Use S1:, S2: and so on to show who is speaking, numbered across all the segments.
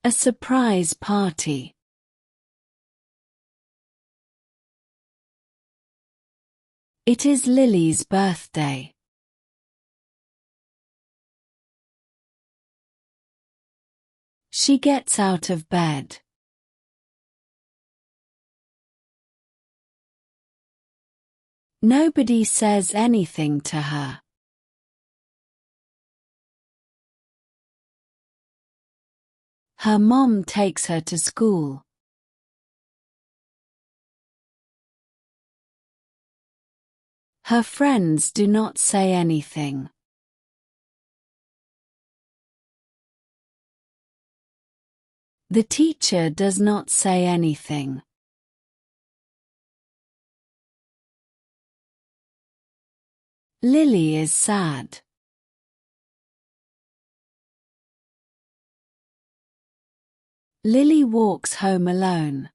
S1: A surprise party. It is Lily's birthday. She gets out of bed. Nobody says anything to her. Her mom takes her to school. Her friends do not say anything. The teacher does not say anything. Lily is sad. Lily walks home alone.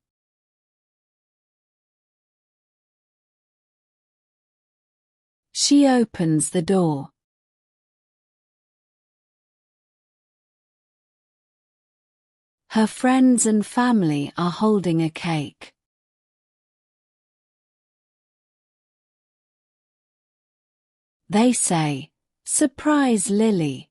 S1: She opens the door. Her friends and family are holding a cake. They say, "Surprise Lily."